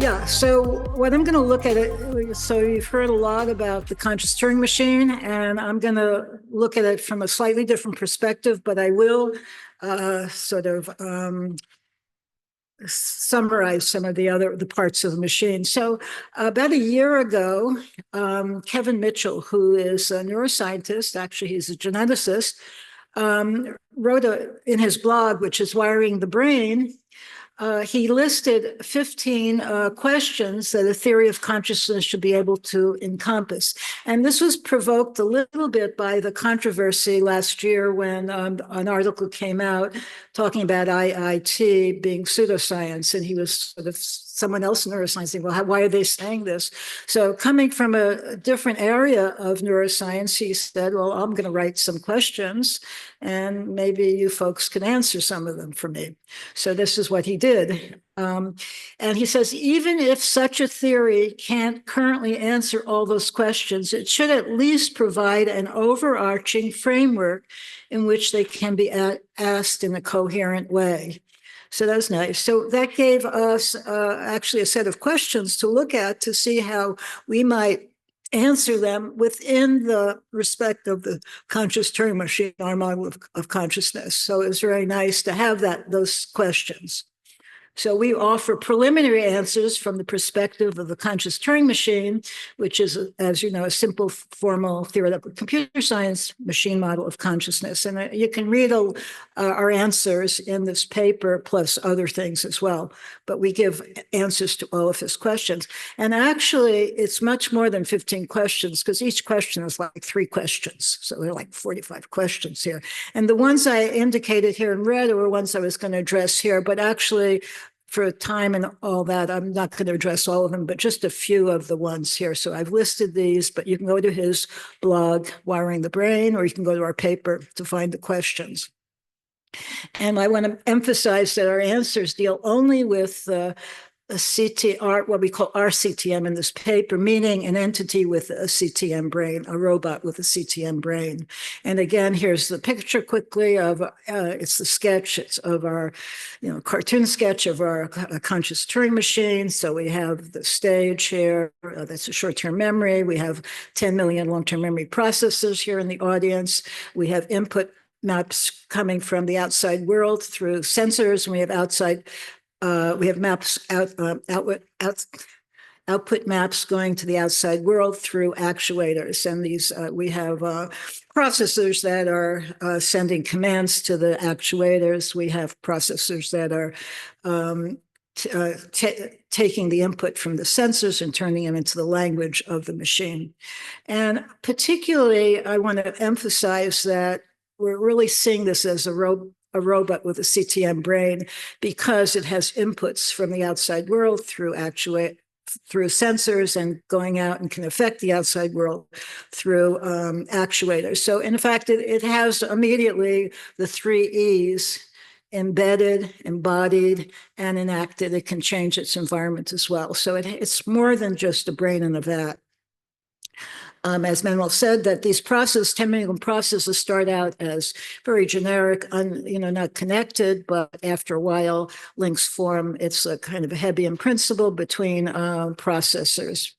Yeah, so what I'm going to look at it, so you've heard a lot about the Conscious Turing Machine, and I'm going to look at it from a slightly different perspective, but I will sort of summarize some of the parts of the machine. So about a year ago, Kevin Mitchell, who is a neuroscientist, actually he's a geneticist, wrote in his blog, which is Wiring the Brain, he listed 15 questions that a theory of consciousness should be able to encompass. And this was provoked a little bit by the controversy last year when an article came out talking about IIT being pseudoscience. And he was sort of someone else in neuroscience saying, well, why are they saying this? So coming from a different area of neuroscience, he said, well, I'm going to write some questions and maybe you folks can answer some of them for me. So this is what he did. And he says, even if such a theory can't currently answer all those questions, it should at least provide an overarching framework in which they can be asked in a coherent way. So that's nice. So that gave us actually a set of questions to look at to see how we might answer them within the respect of the conscious Turing machine, our model of consciousness. So it was very nice to have those questions. So we offer preliminary answers from the perspective of the conscious Turing machine, which is, as you know, a simple, formal, theoretical computer science machine model of consciousness. And you can read our answers in this paper, plus other things as well. But we give answers to all of his questions. And actually, it's much more than 15 questions, because each question is like 3 questions. So there are like 45 questions here. And the ones I indicated here in red are ones I was going to address here, but actually, for time and all that, I'm not going to address all of them, but just a few of the ones here. So I've listed these, but you can go to his blog, Wiring the Brain, or you can go to our paper to find the questions. And I want to emphasize that our answers deal only with what we call rCTM in this paper, meaning an entity with a CTM brain, a robot with a CTM brain. And again, here's the picture quickly of, it's the sketch, it's of our, cartoon sketch of our conscious Turing machine. So we have the stage here, that's a short-term memory. We have 10 million long-term memory processors here in the audience. We have input maps coming from the outside world through sensors, and we have maps output maps going to the outside world through actuators. And these we have processors that are sending commands to the actuators. We have processors that are taking the input from the sensors and turning them into the language of the machine. And particularly, I want to emphasize that we're really seeing this as a robot with a CTM brain because it has inputs from the outside world through sensors and going out and can affect the outside world through actuators. So in fact, it has immediately the 3 E's: embedded, embodied, and enacted. It can change its environment as well. So it's more than just a brain in a vat. As Manuel said, that these 10 million processes start out as very generic, not connected, but after a while, links form. It's a kind of a Hebbian principle between processors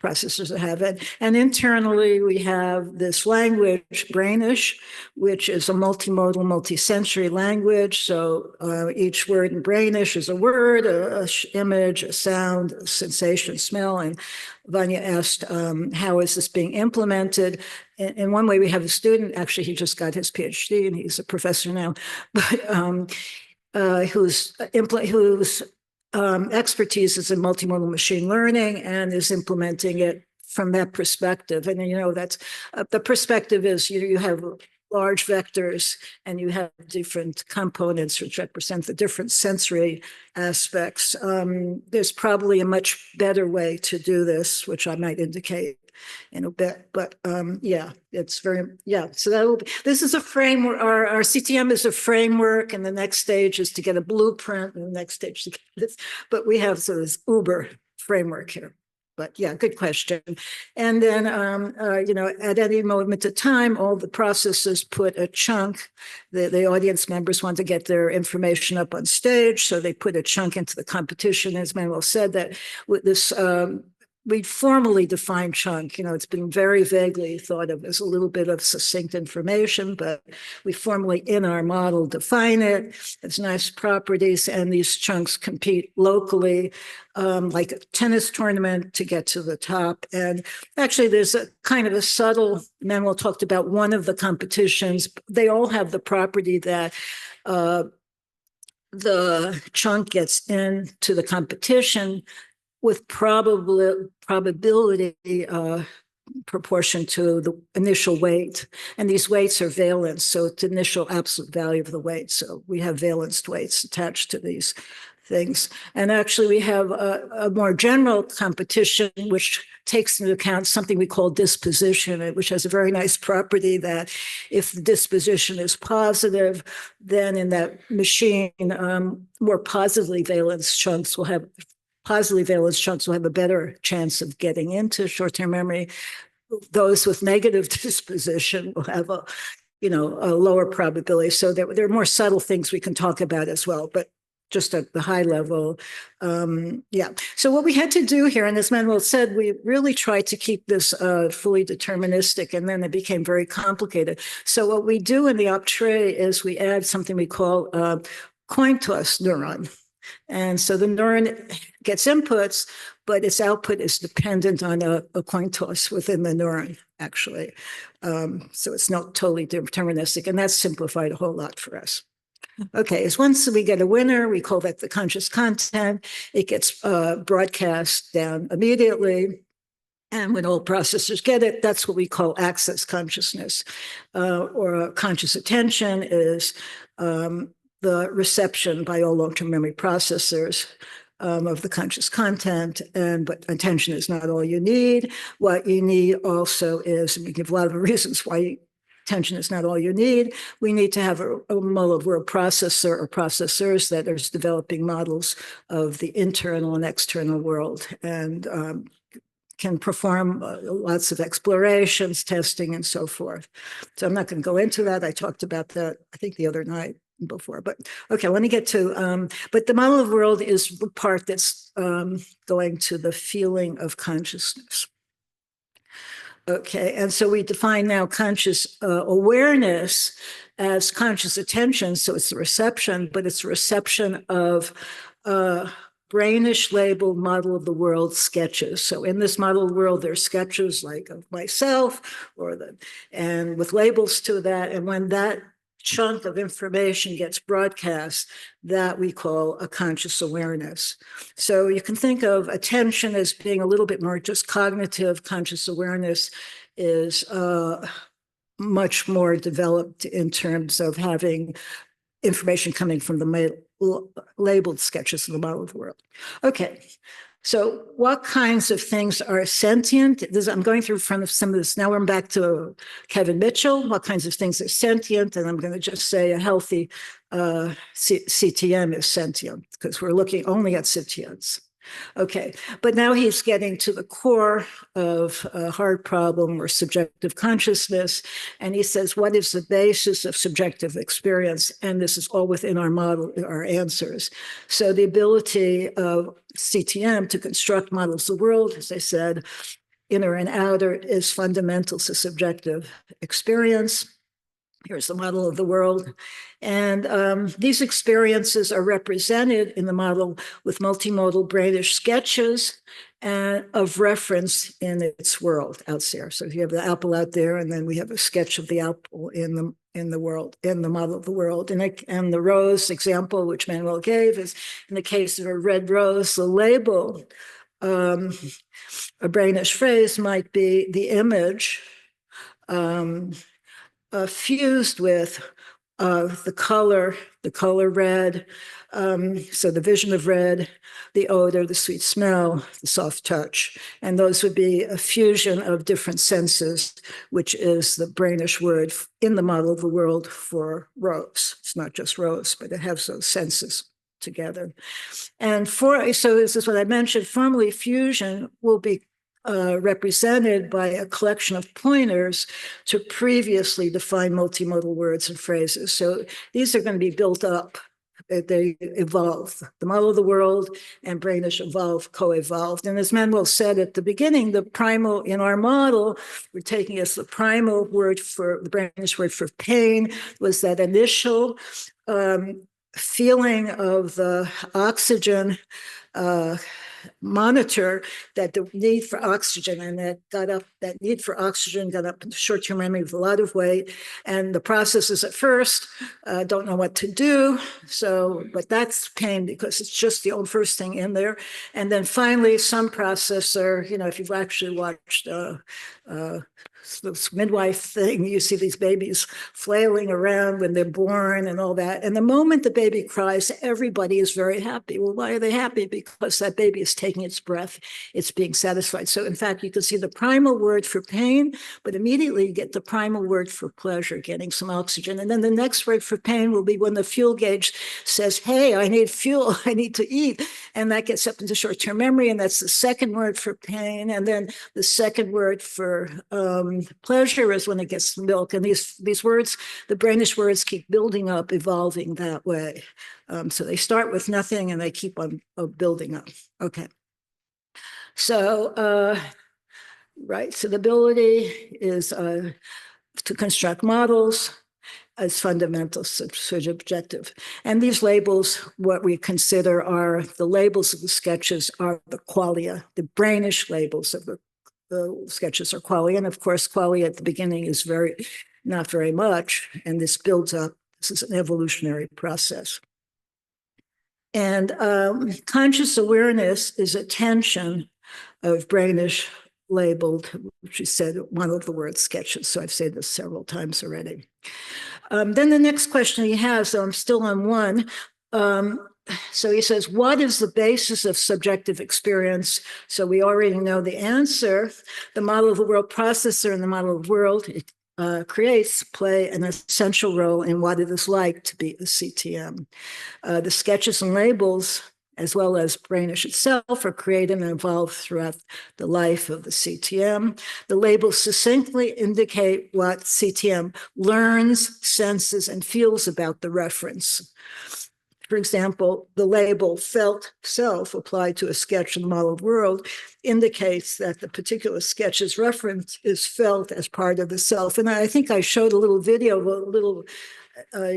that have it. And internally, we have this language, Brainish, which is a multimodal, multisensory language. So each word in Brainish is a word, a image, a sound, a sensation, smell. And Vanya asked, how is this being implemented? In one way, we have a student, actually, he just got his PhD and he's a professor now, but whose expertise is in multimodal machine learning and is implementing it from that perspective. And that's the perspective is you have large vectors and you have different components which represent the different sensory aspects. There's probably a much better way to do this, which I might indicate in a bit, but it's so this is a framework. Our CTM is a framework, and the next stage is to get a blueprint, and the next stage to get this, but we have this Uber framework here. But yeah, good question. And then, at any moment of time, all the processors put a chunk. The audience members want to get their information up on stage, so they put a chunk into the competition. As Manuel said, that with this, we formally define chunk. It's been very vaguely thought of as a little bit of succinct information, but we formally in our model define it. It's nice properties, and these chunks compete locally, like a tennis tournament to get to the top. And actually, there's a kind of a subtle, Manuel talked about one of the competitions. They all have the property that the chunk gets into the competition with probability proportion to the initial weight. And these weights are valence, so it's initial absolute value of the weight. So we have valenced weights attached to these things. And actually, we have a more general competition, which takes into account something we call disposition, which has a very nice property that if the disposition is positive, then in that machine, more positively valenced chunks will have a better chance of getting into short-term memory. Those with negative disposition will have a lower probability. So there are more subtle things we can talk about as well, but just at the high level. So what we had to do here, and as Manuel said, we really tried to keep this fully deterministic, and then it became very complicated. So what we do in the op tray is we add something we call coin toss neuron. And so the neuron gets inputs, but its output is dependent on a coin toss within the neuron, actually. So it's not totally deterministic, and that's simplified a whole lot for us. Okay, as once we get a winner, we call that the conscious content. It gets broadcast down immediately. And when all processors get it, that's what we call access consciousness, or conscious attention is the reception by all long-term memory processors of the conscious content. But attention is not all you need. What you need also is, and we give a lot of reasons why attention is not all you need. We need to have a model of world processor or processors that are developing models of the internal and external world, and can perform lots of explorations, testing, and so forth. So I'm not going to go into that. I talked about that, I think, the other night before. But okay, let me get to, but the model of world is the part that's going to the feeling of consciousness. Okay, and so we define now conscious awareness as conscious attention. So it's the reception, but it's the reception of brainish labeled model of the world sketches. So in this model of the world, there's sketches like of myself, and with labels to that. And when that chunk of information gets broadcast, that we call a conscious awareness. So you can think of attention as being a little bit more just cognitive. Conscious awareness is much more developed in terms of having information coming from the labeled sketches of the model of the world. Okay, so what kinds of things are sentient? I'm going through some of this. Now we're back to Kevin Mitchell. What kinds of things are sentient? And I'm going to just say a healthy CTM is sentient, because we're looking only at sentience. Okay, but now he's getting to the core of a hard problem, or subjective consciousness. And he says, what is the basis of subjective experience? And this is all within our model, our answers. So the ability of CTM to construct models of the world, as I said, inner and outer, is fundamental to subjective experience. Here's the model of the world. And these experiences are represented in the model with multimodal brainish sketches of reference in its world out there. So you have the apple out there, and then we have a sketch of the apple in the world, in the model of the world. And the rose example, which Manuel gave, is in the case of a red rose, the label, a brainish phrase might be the image fused with the color red, so the vision of red, the odor, the sweet smell, the soft touch. And those would be a fusion of different senses, which is the brainish word in the model of the world for rose. It's not just rose, but it has those senses together. And so this is what I mentioned, formally fusion will be represented by a collection of pointers to previously defined multimodal words and phrases. So these are going to be built up. They evolve. The model of the world and brainish evolve, co-evolved. And as Manuel said at the beginning, the primal in our model, we're taking as the primal word for the brainish word for pain was that initial feeling of the oxygen monitor, that the need for oxygen, and that need for oxygen got up into short-term memory with a lot of weight. And the processes at first don't know what to do. So, but that's pain because it's just the old first thing in there. And then finally, some processor, if you've actually watched this midwife thing, you see these babies flailing around when they're born and all that. And the moment the baby cries, everybody is very happy. Well, why are they happy? Because that baby is taking its breath, it's being satisfied. So in fact, you can see the primal word for pain, but immediately you get the primal word for pleasure, getting some oxygen. And then the next word for pain will be when the fuel gauge says, hey, I need fuel, I need to eat. And that gets up into short-term memory, and that's the second word for pain. And then the second word for pleasure is when it gets milk. And these words, the brainish words, keep building up, evolving that way. So they start with nothing and they keep on building up. Okay. So, right, so the ability is to construct models as fundamental subjective. And these labels, what we consider are the labels of the sketches are the qualia, the brainish labels of the sketches are qualia. And of course, qualia at the beginning is not very much, and this builds up. This is an evolutionary process. And conscious awareness is a tension of brainish labeled, which is said one of the word sketches. So I've said this several times already. Then the next question he has, so I'm still on one. So he says, what is the basis of subjective experience? So we already know the answer. The model of the world processor and the model of the world it play an essential role in what it is like to be a CTM. The sketches and labels, as well as brainish itself, are created and evolved throughout the life of the CTM. The labels succinctly indicate what CTM learns, senses, and feels about the reference. For example, the label felt self applied to a sketch in the model world indicates that the particular sketch's reference is felt as part of the self. And I think I showed a little video of a little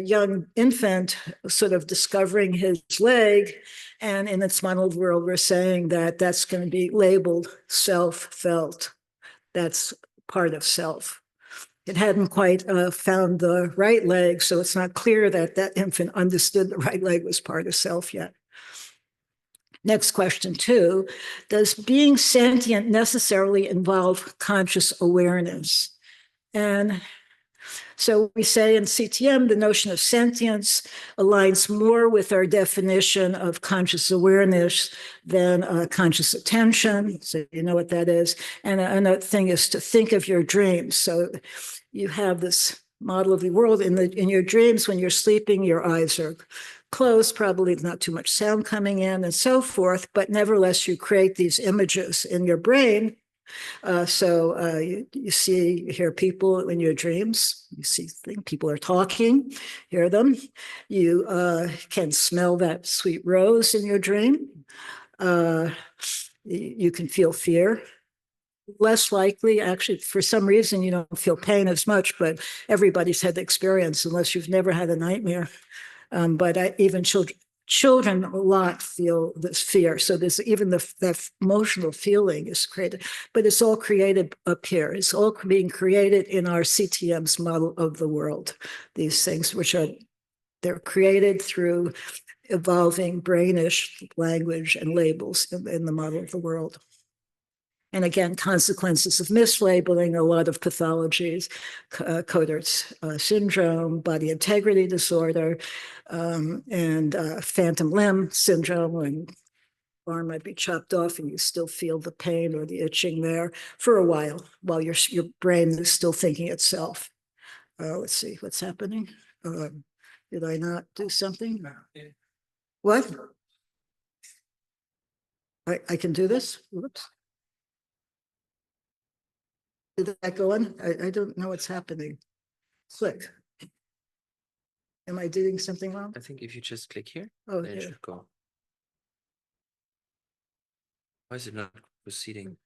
young infant sort of discovering his leg. And in its model world, we're saying that that's going to be labeled self-felt. That's part of self. It hadn't quite found the right leg, so it's not clear that that infant understood the right leg was part of self yet. Next question 2, does being sentient necessarily involve conscious awareness? And so we say in CTM, the notion of sentience aligns more with our definition of conscious awareness than conscious attention. So you know what that is. And another thing is to think of your dreams. So you have this model of the world in your dreams. When you're sleeping, your eyes are closed, probably not too much sound coming in and so forth. But nevertheless, you create these images in your brain. So you hear people in your dreams. You see people are talking, hear them. You can smell that sweet rose in your dream. You can feel fear. Less likely, actually, for some reason, you don't feel pain as much, but everybody's had the experience unless you've never had a nightmare. But even children a lot feel this fear. So there's even that emotional feeling is created, but it's all created up here. It's all being created in our CTM's model of the world. These things, they're created through evolving brainish language and labels in the model of the world. And again, consequences of mislabeling, a lot of pathologies, Codert's syndrome, body integrity disorder, and phantom limb syndrome, when arm might be chopped off and you still feel the pain or the itching there for a while your brain is still thinking itself. Let's see what's happening. Did I not do something? What? I can do this? Whoops. Did that go on? I don't know what's happening. Click. Am I doing something wrong? I think if you just click here, Oh, then it yeah. should go. Why is it not proceeding?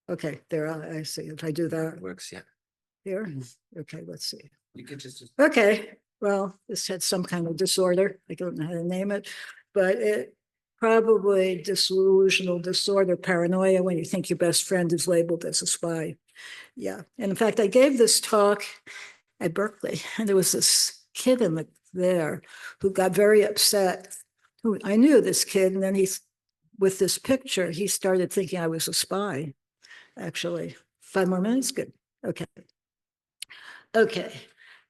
Okay, there, I see. If I do that It works, yeah. here, okay, let's see. You can just Okay, well, this had some kind of disorder. I don't know how to name it, but it probably delusional disorder, paranoia, when you think your best friend is labeled as a spy. Yeah, and in fact, I gave this talk at Berkeley, and there was this kid there who got very upset. Who I knew this kid, and then with this picture, he started thinking I was a spy. Actually, 5 more minutes, good. Okay. Okay.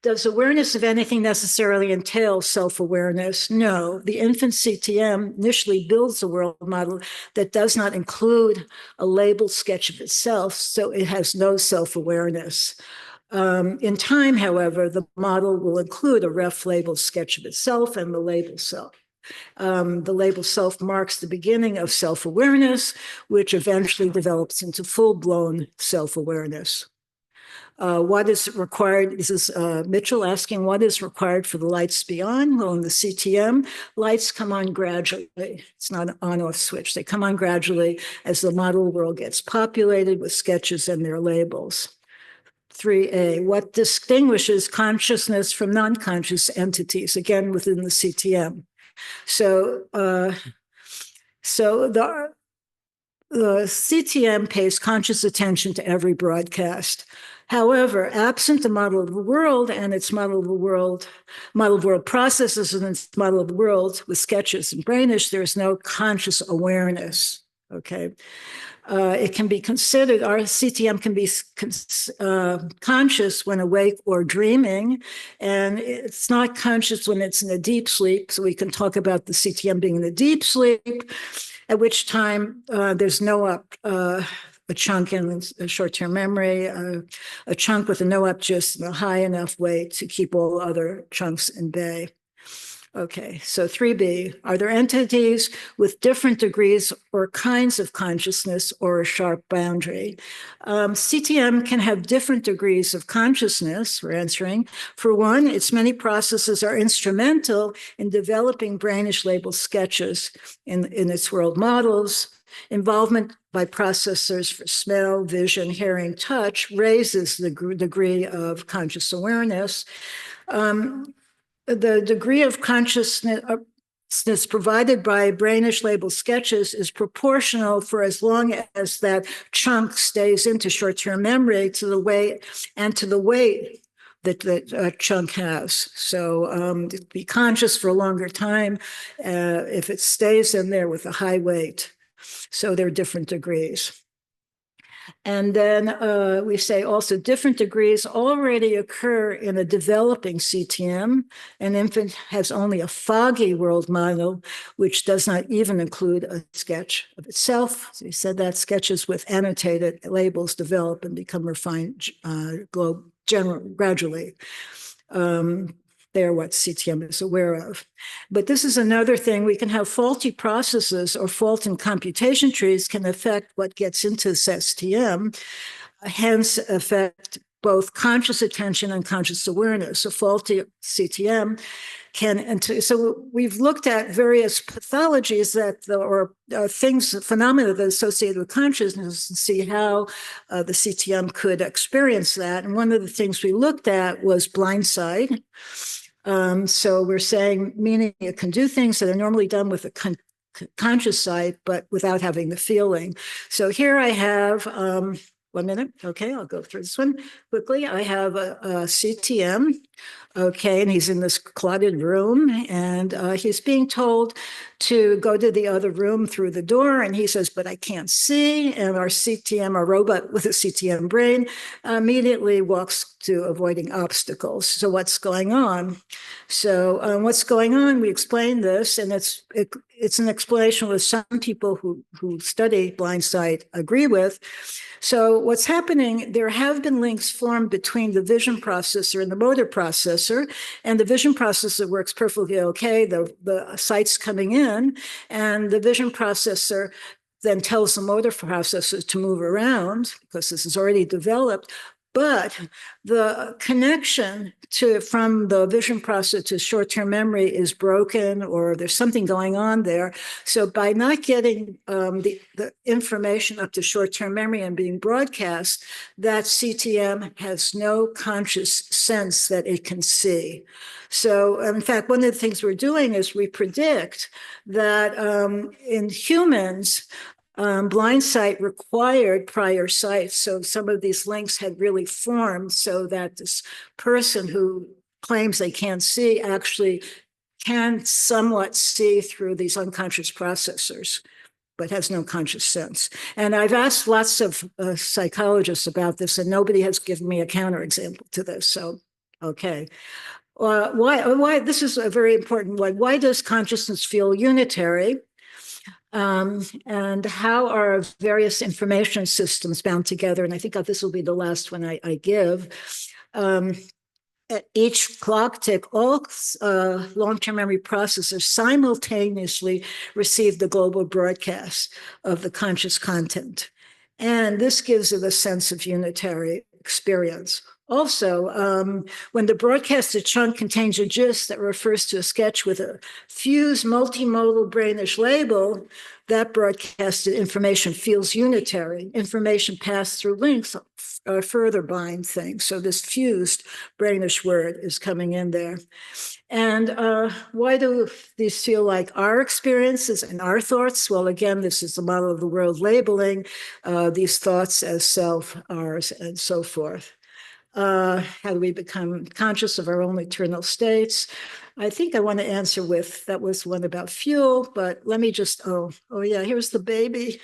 Does awareness of anything necessarily entail self-awareness? No. The infant CTM initially builds a world model that does not include a labeled sketch of itself, so it has no self-awareness. In time, however, the model will include a ref label sketch of itself and the label self. The label self marks the beginning of self-awareness, which eventually develops into full-blown self-awareness. What is required? This is Mitchell asking, what is required for the lights to be on? Well, in the CTM, lights come on gradually. It's not an on-off switch. They come on gradually as the model world gets populated with sketches and their labels. 3A, what distinguishes consciousness from non-conscious entities, again, within the CTM. So the CTM pays conscious attention to every broadcast. However, absent the model of the world and its model of world processes and its model of the world with sketches and brainish, there is no conscious awareness. Okay. It can be considered, our CTM can be conscious when awake or dreaming, and it's not conscious when it's in a deep sleep. So we can talk about the CTM being in a deep sleep, at which time there's no up, a chunk in a short-term memory, a chunk with a no up just a high enough weight to keep all other chunks in bay. Okay, so 3B, are there entities with different degrees or kinds of consciousness or a sharp boundary? CTM can have different degrees of consciousness, we're answering. For one, its many processes are instrumental in developing brainish labeled sketches in its world models. Involvement by processors for smell, vision, hearing, touch raises the degree of conscious awareness. The degree of consciousness provided by brainish labeled sketches is proportional for as long as that chunk stays into short-term memory to the weight that chunk has. So be conscious for a longer time if it stays in there with a high weight. So there are different degrees. And then we say also different degrees already occur in a developing CTM. An infant has only a foggy world model, which does not even include a sketch of itself. So we said that sketches with annotated labels develop and become refined gradually. They're what CTM is aware of. But this is another thing. We can have faulty processes or fault in computation trees can affect what gets into STM, hence affect both conscious attention and conscious awareness. A faulty CTM can, and so we've looked at various pathologies or things, phenomena that are associated with consciousness and see how the CTM could experience that. And one of the things we looked at was blindside. So we're saying, meaning it can do things that are normally done with a conscious side, but without having the feeling. So here I have, 1 minute. Okay, I'll go through this one quickly. I have a CTM. Okay, and he's in this clotted room, and he's being told to go to the other room through the door, and he says, but I can't see, and our CTM, our robot with a CTM brain, immediately walks to avoiding obstacles. So what's going on? So what's going on, we explained this, and it's an explanation that some people who study blindsight agree with. So what's happening, there have been links formed between the vision processor and the motor processor, and the vision processor works perfectly okay, the sight's coming in, and the vision processor then tells the motor processes to move around because this is already developed. But the connection from the vision process to short-term memory is broken, or there's something going on there. So by not getting the information up to short-term memory and being broadcast, that CTM has no conscious sense that it can see. So in fact, one of the things we're doing is we predict that in humans, blind sight required prior sight. So some of these links had really formed so that this person who claims they can't see actually can somewhat see through these unconscious processors, but has no conscious sense. And I've asked lots of psychologists about this, and nobody has given me a counterexample to this. So, okay. Why? This is a very important one. Why does consciousness feel unitary? And how are various information systems bound together? And I think this will be the last one I give. At each clock tick, all long-term memory processors simultaneously receive the global broadcast of the conscious content. And this gives it a sense of unitary experience. Also, when the broadcasted chunk contains a gist that refers to a sketch with a fused multimodal brainish label, that broadcasted information feels unitary. Information passed through links further bind things. So this fused brainish word is coming in there. And why do these feel like our experiences and our thoughts? Well, again, this is the model of the world labeling these thoughts as self, ours, and so forth. How do we become conscious of our own eternal states? I think I want to answer with, that was one about fuel, but let me just, oh yeah, here's the baby.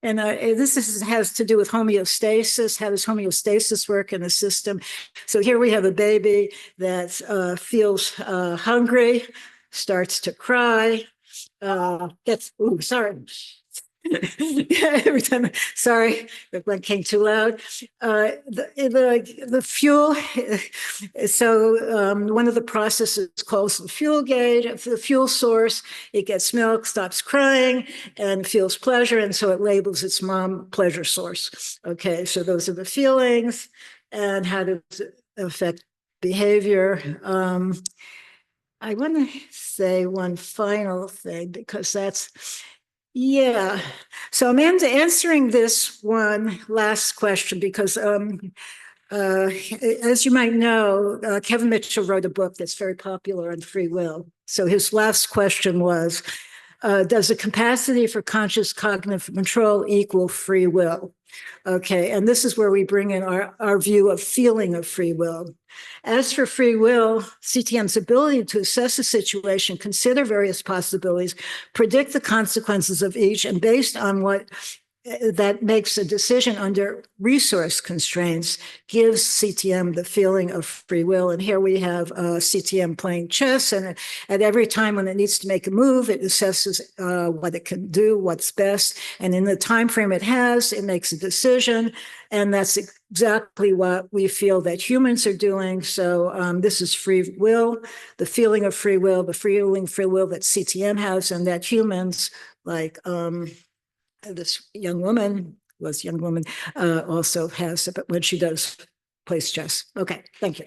And this has to do with homeostasis. How does homeostasis work in a system? So here we have a baby that feels hungry, starts to cry, sorry. Every time, sorry, that one came too loud. The fuel, so one of the processes calls the fuel gauge. If the fuel source, it gets milk, stops crying, and feels pleasure, and so it labels its mom pleasure source. Okay, so those are the feelings, and how does it affect behavior? I want to say one final thing, because that's, yeah. So I'm answering this one last question because, as you might know, Kevin Mitchell wrote a book that's very popular on free will. So his last question was, does the capacity for conscious cognitive control equal free will? Okay, and this is where we bring in our view of feeling of free will. As for free will, CTM's ability to assess a situation, consider various possibilities, predict the consequences of each, and based on what that makes a decision under resource constraints, gives CTM the feeling of free will. And here we have CTM playing chess, and at every time when it needs to make a move, it assesses what it can do, what's best, and in the time frame it has, it makes a decision. And that's exactly what we feel that humans are doing. So this is free will, the feeling of free will, the free will that CTM has, and that humans, like this young woman also has it, but when she does plays chess. Okay, thank you.